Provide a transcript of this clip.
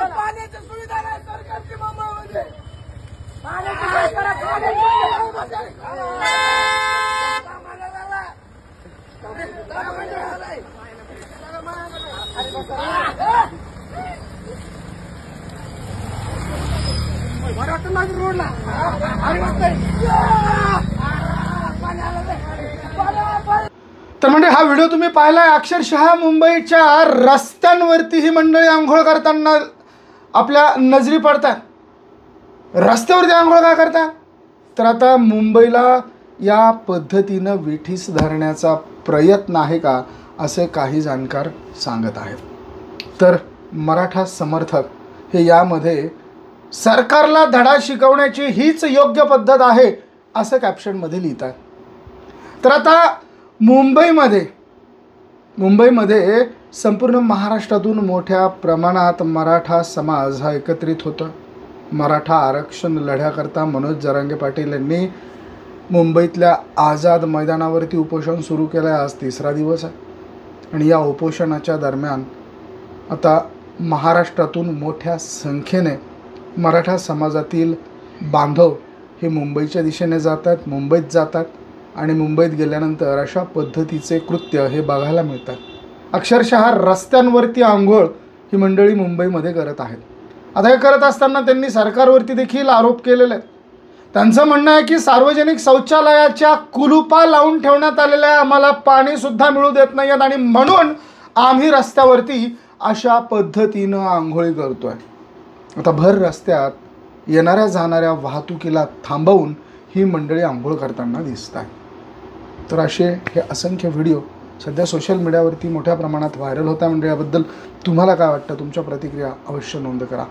पाण्याची सुविधा नाही सरकारची मुंबईमध्ये. तर म्हणजे हा व्हिडिओ तुम्ही पाहिलाय. अक्षरशः मुंबईच्या रस्त्यांवरती ही मंडळी आंघोळ करताना आपल्या नजरी पडतात. रस्त्यावरती आंघोळ का करतात? तर आता मुंबईला या पद्धतीनं वेठीस धरण्याचा प्रयत्न आहे का, असे काही जाणकार सांगत आहेत. तर मराठा समर्थक हे यामध्ये सरकारला धडा शिकवण्याची हीच योग्य पद्धत आहे असं कॅप्शनमध्ये लिहित आहे. तर आता मुंबईमध्ये संपूर्ण महाराष्ट्रातून मोठ्या प्रमाणात मराठा समाज हा एकत्रित होता. मराठा आरक्षण लढ्याकरता मनोज जरांगे पाटील यांनी मुंबईतल्या आझाद मैदानावरती उपोषण सुरू केलं आहे. आज 3रा दिवस आहे आणि या उपोषणाच्या दरम्यान आता महाराष्ट्रातून मोठ्या संख्येने मराठा समाजातील बांधव हे मुंबईच्या दिशेने जातात, मुंबईत जातात आणि मुंबईत गेल्यानंतर अशा पद्धतीचे कृत्य हे बघायला मिळतात. अक्षरशः रस्त्यांवरती आंघोळ ही मंडळी मुंबईमध्ये करत आहेत. आता हे करत असताना त्यांनी सरकारवरती देखील आरोप केलेले आहेत. त्यांचं म्हणणं आहे की सार्वजनिक शौचालयाच्या कुलुपा लावून ठेवण्यात आलेल्या आहे, आम्हाला पाणीसुद्धा मिळू देत नाही आहेत आणि म्हणून आम्ही रस्त्यावरती अशा पद्धतीनं आंघोळी करतो आहे. आता भर रस्त्यात येणाऱ्या जाणाऱ्या वाहतुकीला थांबवून ही मंडळी आंघोळ करताना दिसत आहे. तर असे हे असंख्य व्हिडिओ सध्या सोशल मीडियावरती मोठ्या प्रमाणात व्हायरल होत आहे. म्हणजे याबद्दल तुम्हाला काय वाटतं? तुमच्या प्रतिक्रिया अवश्य नोंद करा.